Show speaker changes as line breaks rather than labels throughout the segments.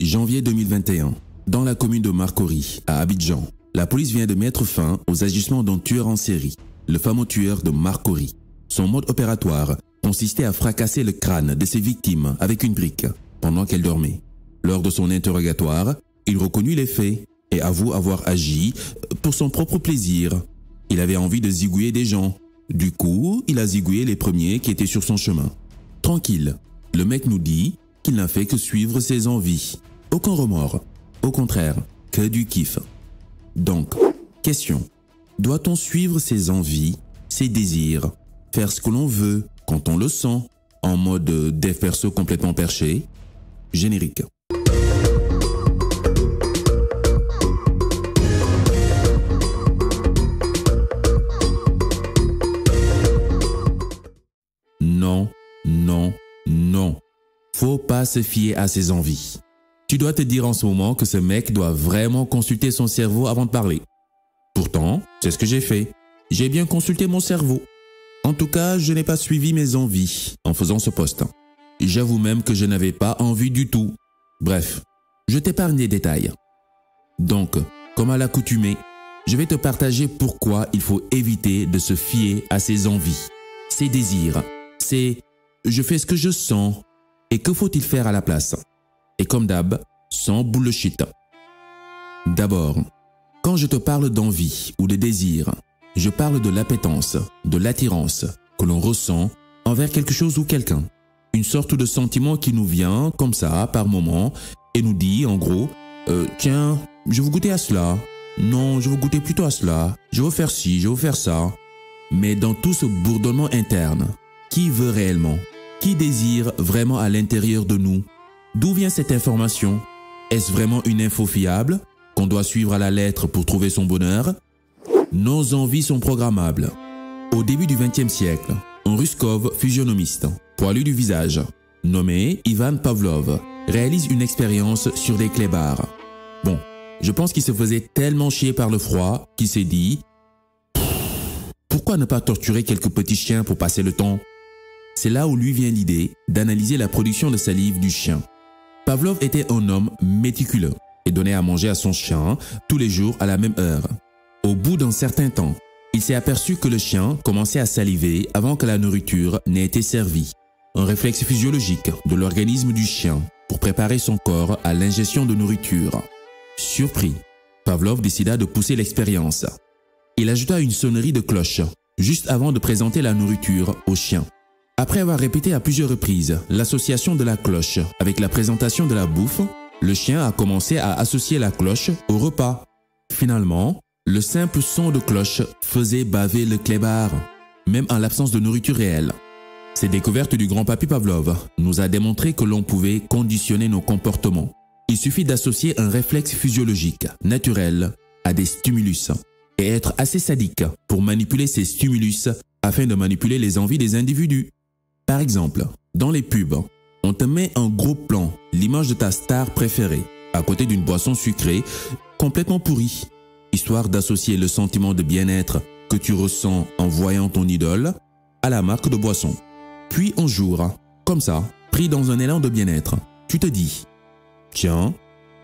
Janvier 2021, dans la commune de Marcory, à Abidjan, la police vient de mettre fin aux agissements d'un tueur en série, le fameux tueur de Marcory. Son mode opératoire consistait à fracasser le crâne de ses victimes avec une brique pendant qu'elles dormaient. Lors de son interrogatoire, il reconnut les faits et avoue avoir agi pour son propre plaisir. Il avait envie de zigouiller des gens. Du coup, il a zigouillé les premiers qui étaient sur son chemin. Tranquille, le mec nous dit qu'il n'a fait que suivre ses envies. Aucun remords. Au contraire, que du kiff. Donc, question. Doit-on suivre ses envies, ses désirs, faire ce que l'on veut, quand on le sent, en mode dev perso complètement perché? Générique. Non, non, non. Faut pas se fier à ses envies. Tu dois te dire en ce moment que ce mec doit vraiment consulter son cerveau avant de parler. Pourtant, c'est ce que j'ai fait. J'ai bien consulté mon cerveau. En tout cas, je n'ai pas suivi mes envies en faisant ce post. J'avoue même que je n'avais pas envie du tout. Bref, je t'épargne les détails. Donc, comme à l'accoutumée, je vais te partager pourquoi il faut éviter de se fier à ses envies, ses désirs. C'est « je fais ce que je sens » et que faut-il faire à la place? Et comme d'hab, sans bullshit. D'abord, quand je te parle d'envie ou de désir, je parle de l'appétence, de l'attirance que l'on ressent envers quelque chose ou quelqu'un. Une sorte de sentiment qui nous vient comme ça par moment et nous dit en gros « Tiens, je veux goûter à cela. Non, je veux goûter plutôt à cela. Je veux faire ci, je veux faire ça. » Mais dans tout ce bourdonnement interne, qui veut réellement? Qui désire vraiment à l'intérieur de nous? D'où vient cette information? Est-ce vraiment une info fiable qu'on doit suivre à la lettre pour trouver son bonheur? Nos envies sont programmables. Au début du XXe siècle, un Ruskov physionomiste, poilu du visage, nommé Ivan Pavlov, réalise une expérience sur des clébards. Bon, je pense qu'il se faisait tellement chier par le froid qu'il s'est dit « Pourquoi ne pas torturer quelques petits chiens pour passer le temps ?» C'est là où lui vient l'idée d'analyser la production de salive du chien. Pavlov était un homme méticuleux et donnait à manger à son chien tous les jours à la même heure. Au bout d'un certain temps, il s'est aperçu que le chien commençait à saliver avant que la nourriture n'ait été servie. Un réflexe physiologique de l'organisme du chien pour préparer son corps à l'ingestion de nourriture. Surpris, Pavlov décida de pousser l'expérience. Il ajouta une sonnerie de cloche juste avant de présenter la nourriture au chien. Après avoir répété à plusieurs reprises l'association de la cloche avec la présentation de la bouffe, le chien a commencé à associer la cloche au repas. Finalement, le simple son de cloche faisait baver le clébard, même en l'absence de nourriture réelle. Cette découverte du grand papy Pavlov nous a démontré que l'on pouvait conditionner nos comportements. Il suffit d'associer un réflexe physiologique naturel à des stimulus et être assez sadique pour manipuler ces stimulus afin de manipuler les envies des individus. Par exemple, dans les pubs, on te met un gros plan, l'image de ta star préférée, à côté d'une boisson sucrée complètement pourrie, histoire d'associer le sentiment de bien-être que tu ressens en voyant ton idole à la marque de boisson. Puis un jour, comme ça, pris dans un élan de bien-être, tu te dis « Tiens,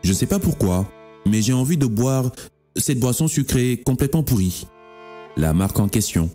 je sais pas pourquoi, mais j'ai envie de boire cette boisson sucrée complètement pourrie. » La marque en question.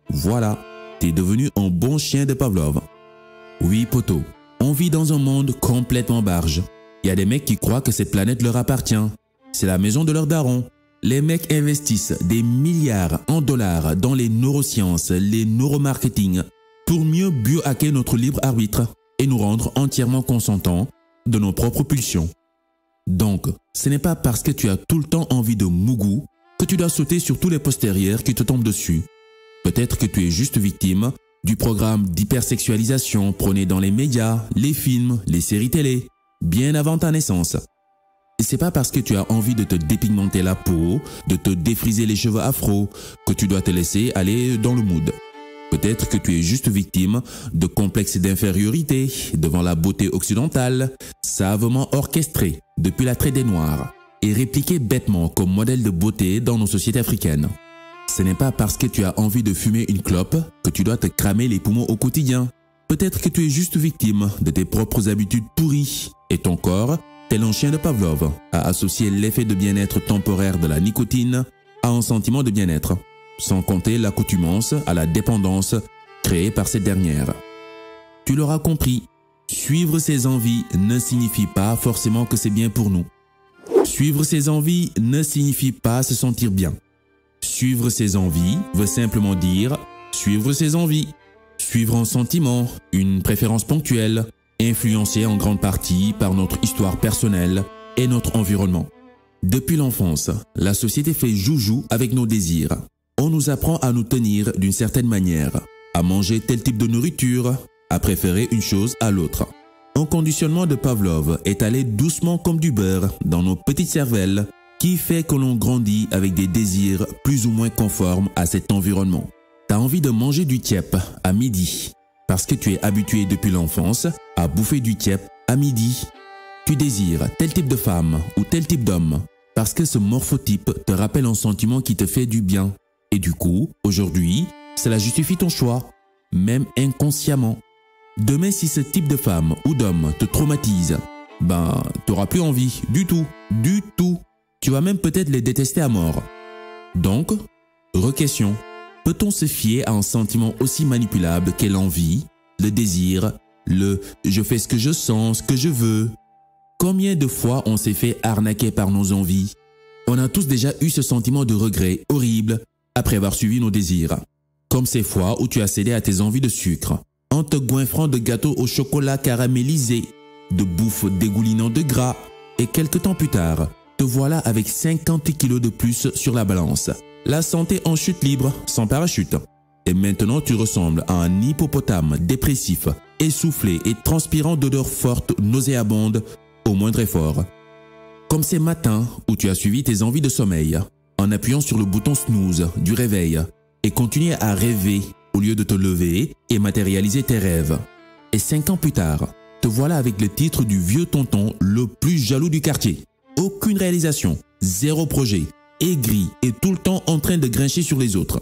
Voilà. T'es devenu un bon chien de Pavlov. Oui, poto, on vit dans un monde complètement barge. Il y a des mecs qui croient que cette planète leur appartient. C'est la maison de leurs darons. Les mecs investissent des milliards en dollars dans les neurosciences, les neuromarketing, pour mieux biohacker notre libre arbitre et nous rendre entièrement consentants de nos propres pulsions. Donc, ce n'est pas parce que tu as tout le temps envie de mougou que tu dois sauter sur tous les postérieurs qui te tombent dessus. Peut-être que tu es juste victime du programme d'hypersexualisation prôné dans les médias, les films, les séries télé, bien avant ta naissance. Et c'est pas parce que tu as envie de te dépigmenter la peau, de te défriser les cheveux afro, que tu dois te laisser aller dans le mood. Peut-être que tu es juste victime de complexes d'infériorité devant la beauté occidentale, savamment orchestrée depuis l'attrait des Noirs et répliquée bêtement comme modèle de beauté dans nos sociétés africaines. Ce n'est pas parce que tu as envie de fumer une clope que tu dois te cramer les poumons au quotidien. Peut-être que tu es juste victime de tes propres habitudes pourries et ton corps tel un chien de Pavlov, a associé l'effet de bien-être temporaire de la nicotine à un sentiment de bien-être, sans compter l'accoutumance à la dépendance créée par cette dernière. Tu l'auras compris, suivre ses envies ne signifie pas forcément que c'est bien pour nous. Suivre ses envies ne signifie pas se sentir bien. Suivre ses envies veut simplement dire suivre ses envies. Suivre un sentiment, une préférence ponctuelle, influencée en grande partie par notre histoire personnelle et notre environnement. Depuis l'enfance, la société fait joujou avec nos désirs. On nous apprend à nous tenir d'une certaine manière, à manger tel type de nourriture, à préférer une chose à l'autre. Un conditionnement de Pavlov est allé doucement comme du beurre dans nos petites cervelles qui fait que l'on grandit avec des désirs plus ou moins conformes à cet environnement. Tu as envie de manger du tiep à midi parce que tu es habitué depuis l'enfance à bouffer du tiep à midi. Tu désires tel type de femme ou tel type d'homme parce que ce morphotype te rappelle un sentiment qui te fait du bien. Et du coup, aujourd'hui, cela justifie ton choix, même inconsciemment. Demain, si ce type de femme ou d'homme te traumatise, tu n'auras plus envie du tout. Tu vas même peut-être les détester à mort. Donc, re-question, peut-on se fier à un sentiment aussi manipulable qu'est l'envie, le désir, le « je fais ce que je sens, ce que je veux ». Combien de fois on s'est fait arnaquer par nos envies? On a tous déjà eu ce sentiment de regret horrible après avoir suivi nos désirs. Comme ces fois où tu as cédé à tes envies de sucre, en te goinfrant de gâteaux au chocolat caramélisé, de bouffe dégoulinant de gras, et quelques temps plus tard, te voilà avec 50 kilos de plus sur la balance. La santé en chute libre, sans parachute. Et maintenant tu ressembles à un hippopotame dépressif, essoufflé et transpirant d'odeurs fortes, nauséabondes, au moindre effort. Comme ces matins où tu as suivi tes envies de sommeil, en appuyant sur le bouton snooze du réveil, et continuer à rêver au lieu de te lever et matérialiser tes rêves. Et 5 ans plus tard, te voilà avec le titre du vieux tonton le plus jaloux du quartier. Aucune réalisation, zéro projet, aigri et tout le temps en train de grincher sur les autres.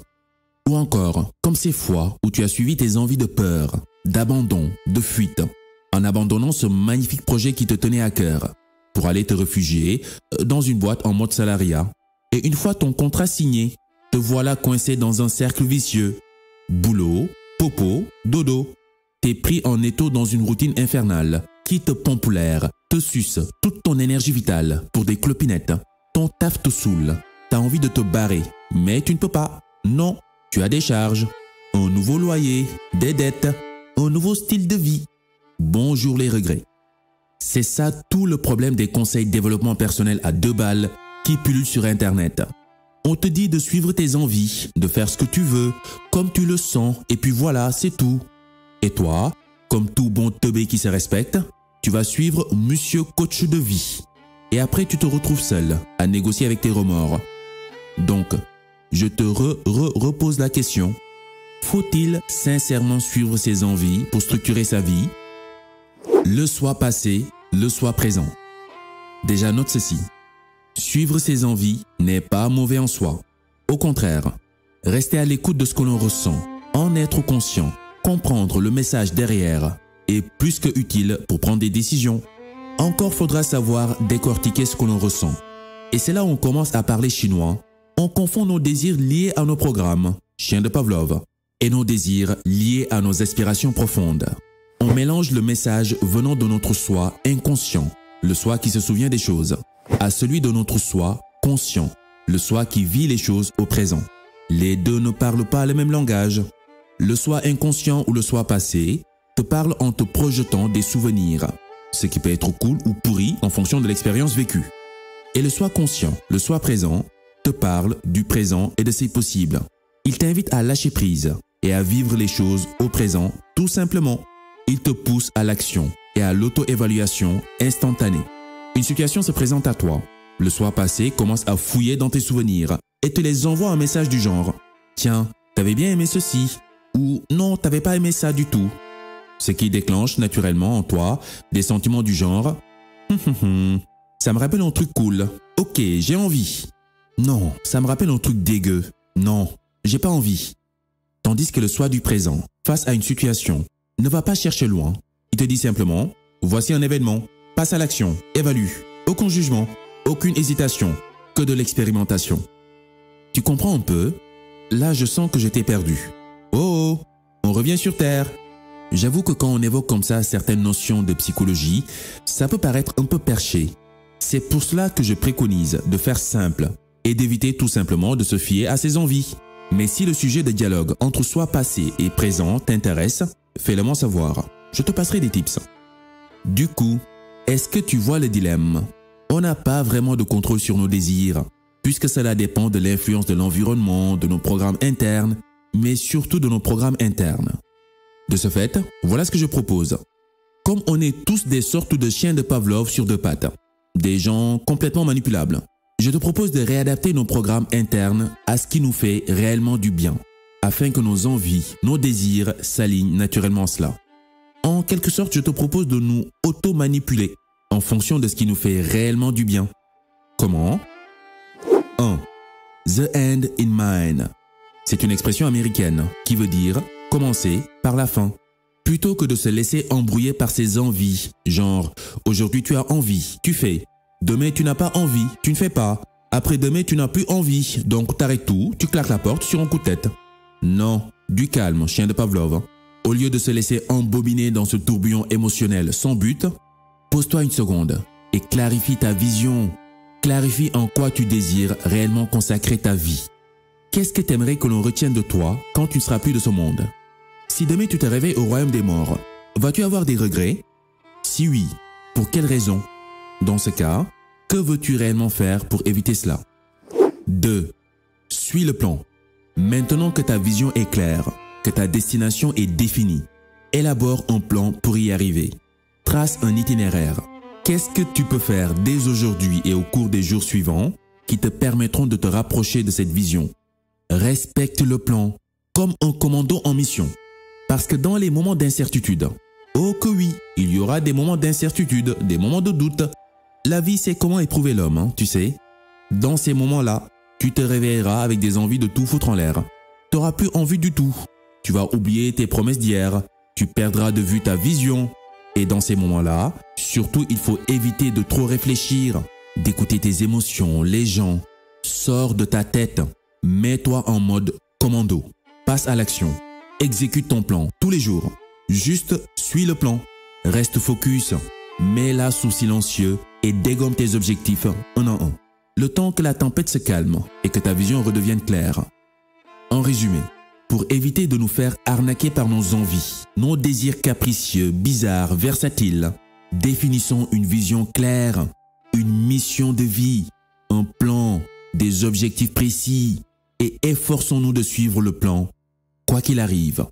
Ou encore, comme ces fois où tu as suivi tes envies de peur, d'abandon, de fuite, en abandonnant ce magnifique projet qui te tenait à cœur, pour aller te réfugier dans une boîte en mode salariat. Et une fois ton contrat signé, te voilà coincé dans un cercle vicieux. Boulot, popo, dodo. T'es pris en étau dans une routine infernale qui te pompe l'air, te suce toute ton énergie vitale pour des clopinettes. Ton taf te saoule. T'as envie de te barrer, mais tu ne peux pas. Non, tu as des charges, un nouveau loyer, des dettes, un nouveau style de vie. Bonjour les regrets. C'est ça tout le problème des conseils de développement personnel à 2 balles qui pullulent sur Internet. On te dit de suivre tes envies, de faire ce que tu veux, comme tu le sens, et puis voilà, c'est tout. Et toi, comme tout bon teubé qui se respecte, tu vas suivre Monsieur Coach de vie. Et après, tu te retrouves seul à négocier avec tes remords. Donc, je te repose la question. Faut-il sincèrement suivre ses envies pour structurer sa vie? Le soi passé, le soi présent. Déjà note ceci. Suivre ses envies n'est pas mauvais en soi. Au contraire, rester à l'écoute de ce que l'on ressent, en être conscient, comprendre le message derrière est plus que utile pour prendre des décisions. Encore faudra savoir décortiquer ce que l'on ressent. Et c'est là où on commence à parler chinois. On confond nos désirs liés à nos programmes, chien de Pavlov, et nos désirs liés à nos aspirations profondes. On mélange le message venant de notre soi inconscient, le soi qui se souvient des choses, à celui de notre soi conscient, le soi qui vit les choses au présent. Les deux ne parlent pas le même langage. Le soi inconscient ou le soi passé te parle en te projetant des souvenirs, ce qui peut être cool ou pourri en fonction de l'expérience vécue. Et le soi conscient, le soi présent, te parle du présent et de ses possibles. Il t'invite à lâcher prise et à vivre les choses au présent tout simplement. Il te pousse à l'action et à l'auto-évaluation instantanée. Une situation se présente à toi. Le soi passé commence à fouiller dans tes souvenirs et te les envoie un message du genre « Tiens, t'avais bien aimé ceci » ou « Non, t'avais pas aimé ça du tout ». Ce qui déclenche naturellement en toi des sentiments du genre « Ça me rappelle un truc cool. Ok, j'ai envie. » Non, ça me rappelle un truc dégueu. Non, j'ai pas envie. Tandis que le soi du présent, face à une situation, ne va pas chercher loin. Il te dit simplement « Voici un événement. Passe à l'action, évalue. Aucun jugement, aucune hésitation, que de l'expérimentation. Tu comprends un peu? Là, je sens que je t'ai perdu. Oh, on revient sur Terre. J'avoue que quand on évoque comme ça certaines notions de psychologie, ça peut paraître un peu perché. C'est pour cela que je préconise de faire simple et d'éviter tout simplement de se fier à ses envies. Mais si le sujet de dialogue entre soi passé et présent t'intéresse, fais-le moi savoir. Je te passerai des tips. Du coup, est-ce que tu vois le dilemme? On n'a pas vraiment de contrôle sur nos désirs, puisque cela dépend de l'influence de l'environnement, de nos programmes internes, mais surtout de nos programmes internes. De ce fait, voilà ce que je propose. Comme on est tous des sortes de chiens de Pavlov sur deux pattes, des gens complètement manipulables, je te propose de réadapter nos programmes internes à ce qui nous fait réellement du bien, afin que nos envies, nos désirs s'alignent naturellement à cela. En quelque sorte, je te propose de nous auto-manipuler en fonction de ce qui nous fait réellement du bien. Comment? 1. The end in mind. C'est une expression américaine qui veut dire commencer par la fin. Plutôt que de se laisser embrouiller par ses envies, genre aujourd'hui tu as envie, tu fais. Demain tu n'as pas envie, tu ne fais pas. Après-demain tu n'as plus envie, donc t'arrêtes tout, tu claques la porte sur un coup de tête. Non, du calme, chien de Pavlov. Au lieu de se laisser embobiner dans ce tourbillon émotionnel sans but, pose-toi une seconde et clarifie ta vision. Clarifie en quoi tu désires réellement consacrer ta vie. Qu'est-ce que tu aimerais que l'on retienne de toi quand tu ne seras plus de ce monde? Si demain tu te réveilles au royaume des morts, vas-tu avoir des regrets? Si oui, pour quelles raisons? Dans ce cas, que veux-tu réellement faire pour éviter cela? 2. Suis le plan. Maintenant que ta vision est claire, que ta destination est définie, élabore un plan pour y arriver. Trace un itinéraire. Qu'est-ce que tu peux faire dès aujourd'hui et au cours des jours suivants qui te permettront de te rapprocher de cette vision? Respecte le plan comme un commando en mission. Parce que dans les moments d'incertitude, oh que oui, il y aura des moments d'incertitude, des moments de doute. La vie, c'est comment éprouver l'homme, tu sais. Dans ces moments-là, tu te réveilleras avec des envies de tout foutre en l'air. Tu n'auras plus envie du tout. Tu vas oublier tes promesses d'hier. Tu perdras de vue ta vision. Et dans ces moments-là, surtout, il faut éviter de trop réfléchir, d'écouter tes émotions, les gens. Sors de ta tête. Mets-toi en mode commando. Passe à l'action. Exécute ton plan tous les jours. Juste suis le plan. Reste focus. Mets-la sous silencieux et dégomme tes objectifs un à un. Le temps que la tempête se calme et que ta vision redevienne claire. En résumé, pour éviter de nous faire arnaquer par nos envies, nos désirs capricieux, bizarres, versatiles, définissons une vision claire, une mission de vie, un plan, des objectifs précis et efforçons-nous de suivre le plan, quoi qu'il arrive.